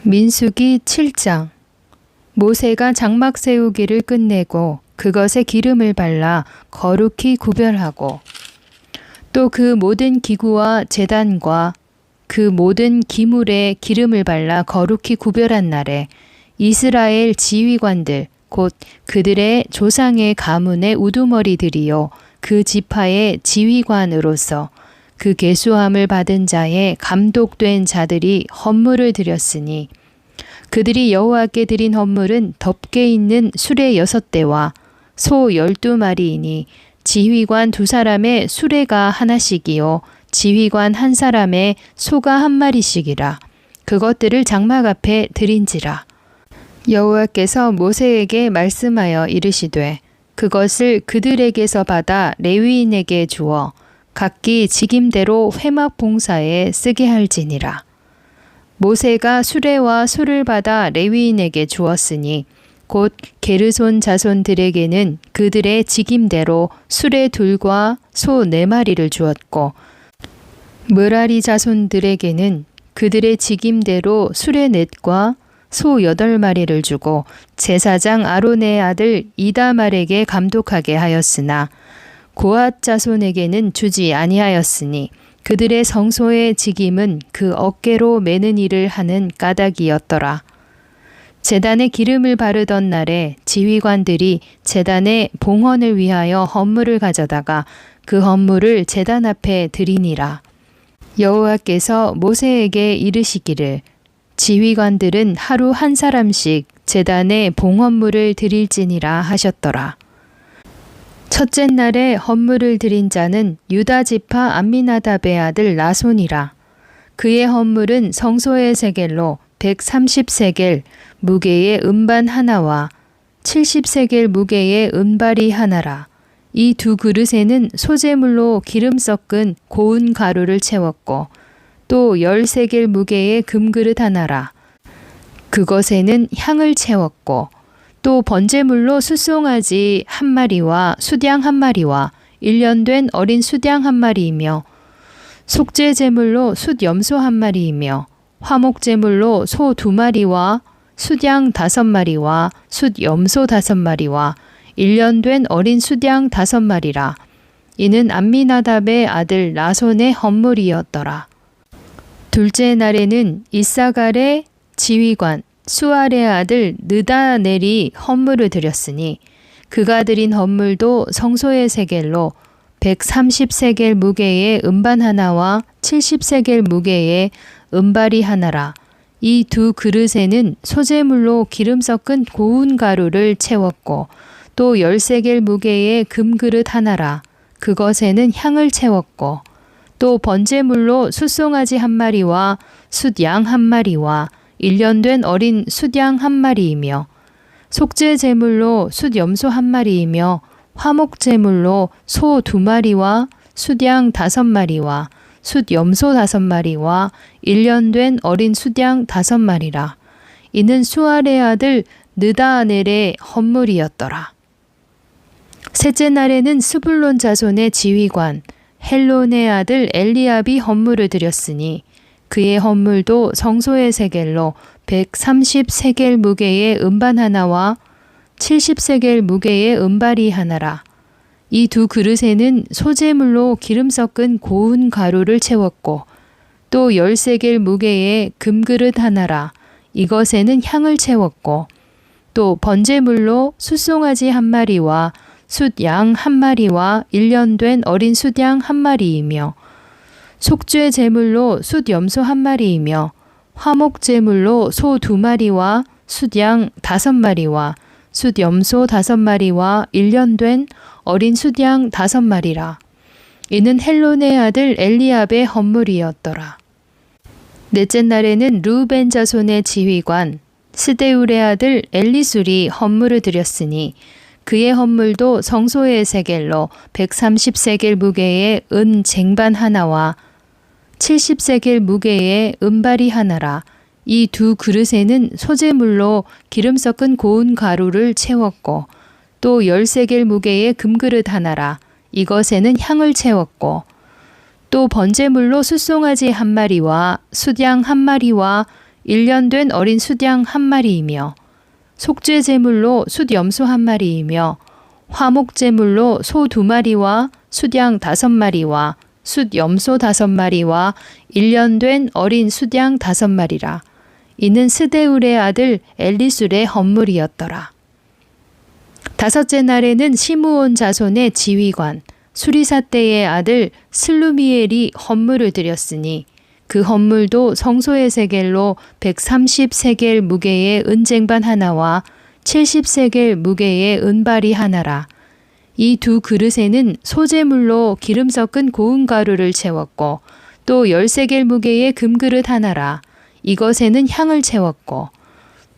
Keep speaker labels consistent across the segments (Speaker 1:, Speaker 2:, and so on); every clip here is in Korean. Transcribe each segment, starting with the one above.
Speaker 1: 민수기 7장. 모세가 장막 세우기를 끝내고 그것에 기름을 발라 거룩히 구별하고 또 그 모든 기구와 제단과 그 모든 기물에 기름을 발라 거룩히 구별한 날에 이스라엘 지휘관들 곧 그들의 조상의 가문의 우두머리들이요 그 지파의 지휘관으로서 그 계수함을 받은 자의 감독된 자들이 헌물을 드렸으니 그들이 여호와께 드린 헌물은 덮개 있는 수레 6대와 소 12마리이니 지휘관 2사람의 수레가 하나씩이요 지휘관 1사람의 소가 1마리씩이라. 그것들을 장막 앞에 드린지라. 여호와께서 모세에게 말씀하여 이르시되 그것을 그들에게서 받아 레위인에게 주어 각기 직임대로 회막 봉사에 쓰게 할지니라. 모세가 수레와 소를 받아 레위인에게 주었으니 곧 게르손 자손들에게는 그들의 직임대로 수레 2과 소 4마리를 주었고 므라리 자손들에게는 그들의 직임대로 수레 4과 소 8마리를 주고 제사장 아론의 아들 이다말에게 감독하게 하였으나 고앗 자손에게는 주지 아니하였으니 그들의 성소의 직임은 그 어깨로 매는 일을 하는 까닭이었더라. 제단에 기름을 바르던 날에 지휘관들이 제단의 봉헌을 위하여 헌물을 가져다가 그 헌물을 제단 앞에 드리니라. 여호와께서 모세에게 이르시기를 지휘관들은 하루 1사람씩 제단에 봉헌물을 드릴지니라 하셨더라. 첫째 날에 헌물을 드린 자는 유다 지파 암미나답의 아들 나손이라. 그의 헌물은 성소의 세겔로 130세겔 무게의 음반 하나와 70세겔 무게의 은발이 하나라. 이 2 그릇에는 소재물로 기름 섞은 고운 가루를 채웠고 또 10세겔 무게의 금그릇 하나라. 그것에는 향을 채웠고 또 번제물로 숫송아지 1마리와 수양 1마리와 1년 된 어린 수양 1마리이며 속죄제물로 숫염소 1마리이며 화목제물로 소 2마리와 숫양 5마리와 숫염소 5마리와 1년 된 어린 숫양 5마리라. 이는 암미나답의 아들 나손의 헌물이었더라. 둘째 날에는 이사갈의 지휘관 수알의 아들 느다넬이 헌물을 드렸으니 그가 드린 헌물도 성소의 세겔로 130세겔 무게의 음반 하나와 70세겔 무게의 은발이 하나라. 이 2 그릇에는 소재물로 기름 섞은 고운 가루를 채웠고 또 10세겔 무게의 금그릇 하나라. 그것에는 향을 채웠고 또 번제물로 숫송아지 1마리와 숫양 1마리와 1년 된 어린 숫양 1마리이며 속죄제물로 숫염소 1마리이며 화목제물로 소 2마리와 숫양 5마리와 숫염소 5마리와 1년 된 어린 숫양 5마리라. 이는 수알의 아들 느다넬의 헌물이었더라. 셋째 날에는 스불론 자손의 지휘관 헬론의 아들 엘리압이 헌물을 드렸으니 그의 헌물도 성소의 세겔로 130세겔 무게의 음반 하나와 70세겔 무게의 은발이 하나라. 이 2 그릇에는 소재물로 기름 섞은 고운 가루를 채웠고 또 10세겔 무게의 금그릇 하나라. 이것에는 향을 채웠고 또 번제물로 숫송아지 1마리와 숫양 1마리와 1년 된 어린 숫양 1마리이며 속죄 제물로 숫염소 1마리이며 화목제물로 소 2마리와 숫양 5마리와 숫염소 5마리와 1년 된 어린 숫양 5마리라. 이는 헬론의 아들 엘리압의 헌물이었더라. 넷째 날에는 르우벤 자손의 지휘관 스데울의 아들 엘리술이 헌물을 드렸으니 그의 헌물도 성소의 세겔로 130세겔 무게의 은 쟁반 하나와 70세겔 무게의 은발이 하나라. 이 2 그릇에는 소재물로 기름 섞은 고운 가루를 채웠고 또 10세겔 무게의 금그릇 하나라. 이것에는 향을 채웠고 또 번제물로 숫송아지 1마리와 숫양 1마리와 1년 된 어린 숫양 한 마리이며 속죄 제물로 숫 염소 한 마리이며 화목 제물로 소 2마리와 숫양 5마리와 숫 염소 5마리와 1년 된 어린 숫양 5마리라. 이는 스데울의 아들 엘리술의 헌물이었더라. 다섯째 날에는 시므온 자손의 지휘관 수리사떼의 아들 슬루미엘이 헌물을 드렸으니 그 헌물도 성소의 세겔로 130세겔 무게의 은쟁반 하나와 70세겔 무게의 은발이 하나라. 이 두 그릇에는 소재물로 기름 섞은 고운 가루를 채웠고 또 10세겔 무게의 금그릇 하나라. 이것에는 향을 채웠고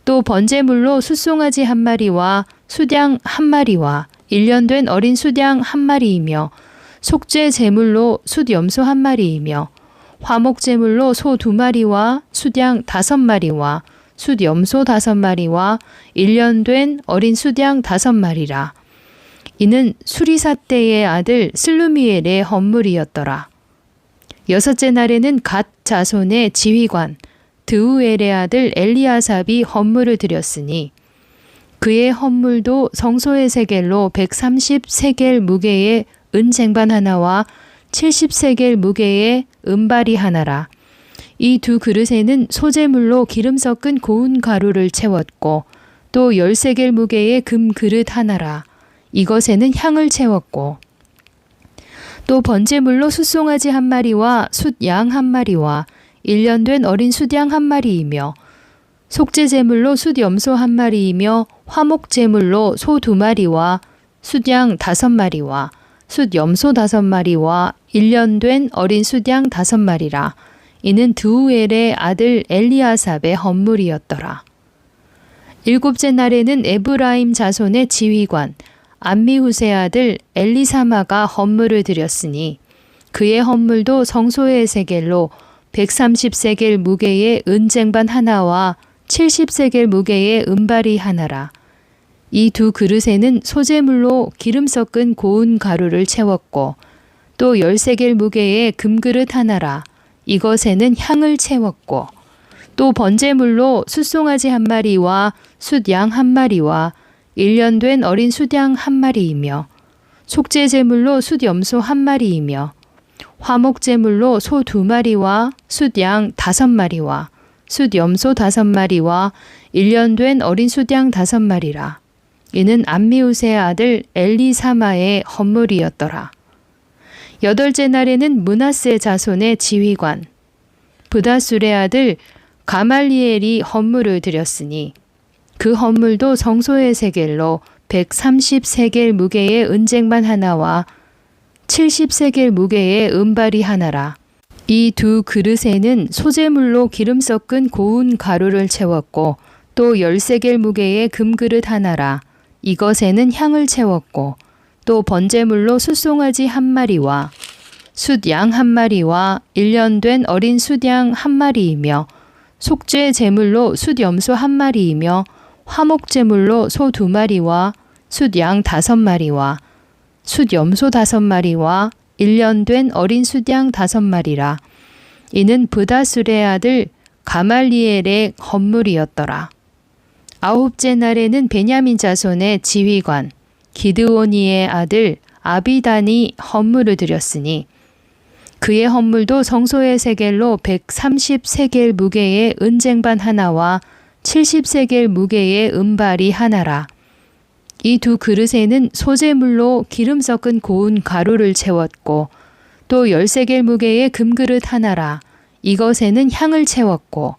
Speaker 1: 또 번제물로 숫송아지 한 마리와 숫양 한 마리와 1년 된 어린 숫양 한 마리이며 속죄 제물로 숫 염소 한 마리이며 화목 제물로 소 2마리와 숫양 5마리와 숫 염소 5마리와 1년 된 어린 숫양 5마리라. 이는 수리사떼의 아들 슬루미엘의 헌물이었더라. 여섯째 날에는 갓 자손의 지휘관 드우엘의 아들 엘리아삽이 헌물을 드렸으니 그의 헌물도 성소의 세겔로 130세겔 무게의 은쟁반 하나와 70세겔 무게의 은발이 하나라. 이 두 그릇에는 소재물로 기름 섞은 고운 가루를 채웠고 또 10세겔 무게의 금그릇 하나라. 이것에는 향을 채웠고 또 번제물로 숫송아지 한 마리와 숫양 한 마리와 1년 된 어린 숫양 한 마리이며 속죄 제물로 숫 염소 한 마리이며 화목 제물로 소 2마리와 숫양 5마리와 숫 염소 5마리와 1년 된 어린 숫양 5마리라. 이는 드우엘의 아들 엘리아삽의 헌물이었더라. 일곱째 날에는 에브라임 자손의 지휘관 암미후세 아들 엘리사마가 헌물을 드렸으니 그의 헌물도 성소의 세겔로 130세겔 무게의 은쟁반 하나와 70세겔 무게의 은발이 하나라. 이 두 그릇에는 소재물로 기름 섞은 고운 가루를 채웠고 또 10세겔 무게의 금그릇 하나라. 이것에는 향을 채웠고 또 번제물로 숫송아지 한 마리와 숫양 한 마리와 1년 된 어린 숫양 한 마리이며 속죄 제물로 숫 염소 한 마리이며 화목 제물로 소 2마리와 숫양 5마리와 숫 염소 5마리와 1년 된 어린 숫양 5마리라. 이는 암미우세의 아들 엘리사마의 헌물이었더라. 여덟째 날에는 므낫세 자손의 지휘관 브다술의 아들 가말리엘이 헌물을 드렸으니 그 헌물도 성소의 세겔로 130세겔 무게의 은쟁반 하나와 70세겔 무게의 은발이 하나라. 이 두 그릇에는 소재물로 기름 섞은 고운 가루를 채웠고 또 10세겔 무게의 금그릇 하나라. 이것에는 향을 채웠고 또 번제물로 숫송아지 한 마리와 숫양 한 마리와 1년 된 어린 숫양 한 마리이며 속죄 제물로 숫 염소 한 마리이며 화목 제물로 소 2마리와 숫양 5마리와 숫 염소 5마리와 1년 된 어린 숫양 5마리라. 이는 브다술의 아들 가말리엘의 헌물이었더라. 아홉째 날에는 베냐민 자손의 지휘관 기드오니의 아들 아비단이 헌물을 드렸으니 그의 헌물도 성소의 세겔로 130세겔 무게의 은쟁반 하나와 70세겔 무게의 은발이 하나라. 이 두 그릇에는 소재물로 기름 섞은 고운 가루를 채웠고 또 10세겔 무게의 금그릇 하나라. 이것에는 향을 채웠고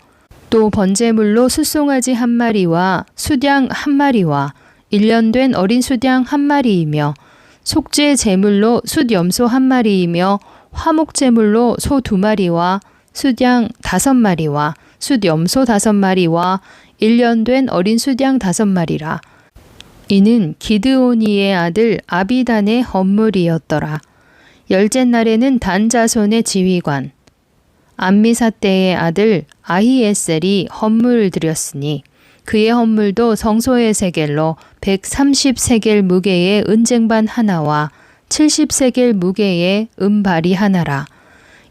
Speaker 1: 또 번제물로 숫송아지 한 마리와 숫양 한 마리와 1년 된 어린 숫양 한 마리이며 속죄 제물로 숫 염소 한 마리이며 화목 제물로 소 2마리와 숫양 5마리와 숫 염소 5마리와 1년 된 어린 숫양 5마리라. 이는 기드오니의 아들 아비단의 헌물이었더라. 열째 날에는 단 자손의 지휘관 암미사떼의 아들 아히에셀이 헌물을 드렸으니 그의 헌물도 성소의 세겔로 130세겔 무게의 은쟁반 하나와 70세겔 무게의 은발이 하나라.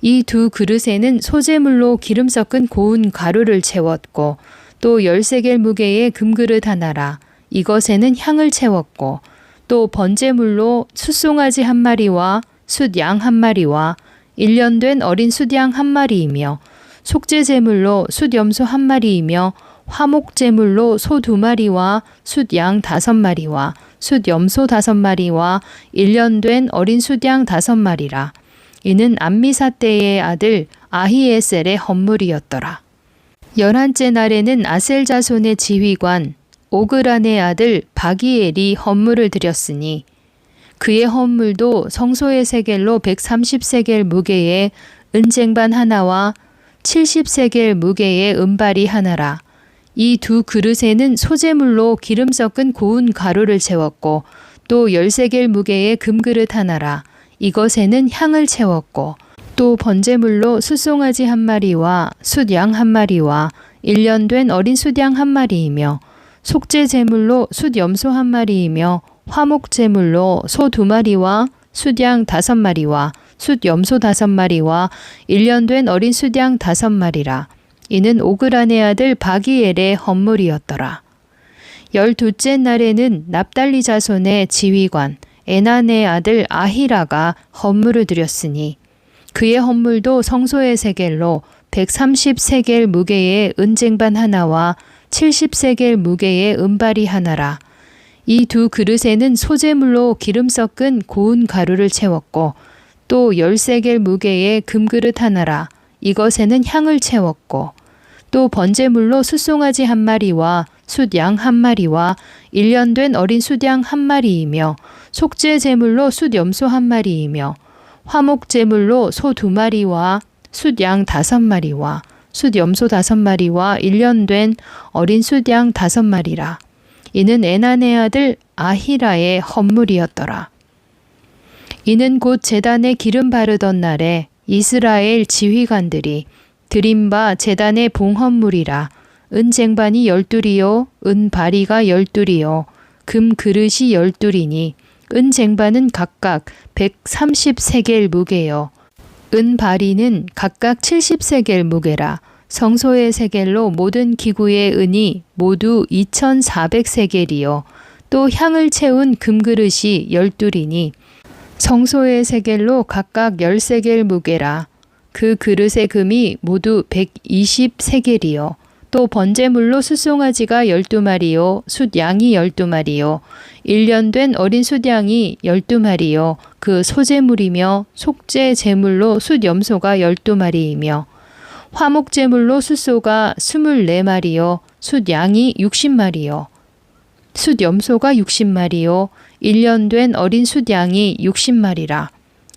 Speaker 1: 이 두 그릇에는 소재물로 기름 섞은 고운 가루를 채웠고 또 13겔 무게의 금그릇 하나라. 이것에는 향을 채웠고 또 번제물로 숫송아지 한 마리와 숫양 한 마리와 1년 된 어린 숫양 한 마리이며 속죄제물로 숫염소 한 마리이며 화목제물로 소 2마리와 숫양 5마리와 숫염소 5마리와 1년 된 어린 숫양 5마리라. 이는 암미사 때의 아들 아히에셀의 헌물이었더라. 11째 날에는 아셀 자손의 지휘관 오그란의 아들 바기엘이 헌물을 드렸으니 그의 헌물도 성소의 세겔로 130세겔 무게의 은쟁반 하나와 70세겔 무게의 은발이 하나라. 이 두 그릇에는 소재물로 기름 섞은 고운 가루를 채웠고 또 13겔 무게의 금그릇 하나라. 이것에는 향을 채웠고 또 번제물로 숫송아지 한 마리와 숫양 한 마리와 1년 된 어린 숫양 한 마리이며 속죄제물로 숫염소 한 마리이며 화목제물로 소 2마리와 숫양 5마리와 숫염소 5마리와 1년 된 어린 숫양 5마리라. 이는 오그란의 아들 바기엘의 헌물이었더라. 12째 날에는 납달리 자손의 지휘관 에난의 아들 아히라가 헌물을 드렸으니 그의 헌물도 성소의 세겔로 130세겔 무게의 은쟁반 하나와 70세겔 무게의 은발이 하나라. 이 두 그릇에는 소재물로 기름 섞은 고운 가루를 채웠고 또 10세겔 무게의 금그릇 하나라. 이것에는 향을 채웠고 또 번제물로 숫송아지 한 마리와 숫양 한 마리와 1년 된 어린 숫양 한 마리이며 속죄제물로 숫염소 한 마리이며 화목제물로 소 2마리와 숫양 5마리와 숫염소 5마리와 1년 된 어린 숫양 5마리라. 이는 에난의 아들 아히라의 헌물이었더라. 이는 곧 제단에 기름 바르던 날에 이스라엘 지휘관들이 드린 바 제단의 봉헌물이라. 은쟁반이 12이요 은바리가 12이요 금 그릇이 12이니 은쟁반은 각각 130세겔 무게요 은바리는 각각 70세겔 무게라. 성소의 세겔로 모든 기구의 은이 모두 2400세겔이요 또 향을 채운 금그릇이 12이니 성소의 세겔로 각각 10세겔 무게라. 그 그릇의 금이 모두 120세겔이요 또 번제물로 숫송아지가 12마리요 숫양이 12마리요 1년 된 어린 숫양이 12마리요 그 소제물이며 속죄제물로 숫염소가 12마리이며 화목제물로 숫소가 24마리요 숫양이 60마리요 숫염소가 60마리요 1년 된 어린 숫양이 60마리라.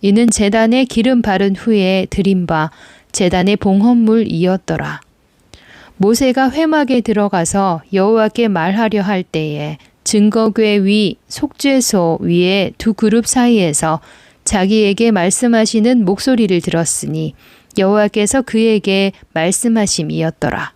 Speaker 1: 이는 제단에 기름 바른 후에 드린 바 제단의 봉헌물이었더라. 모세가 회막에 들어가서 여호와께 말하려 할 때에 증거궤 위 속죄소 위에 두 그룹 사이에서 자기에게 말씀하시는 목소리를 들었으니 여호와께서 그에게 말씀하심이었더라.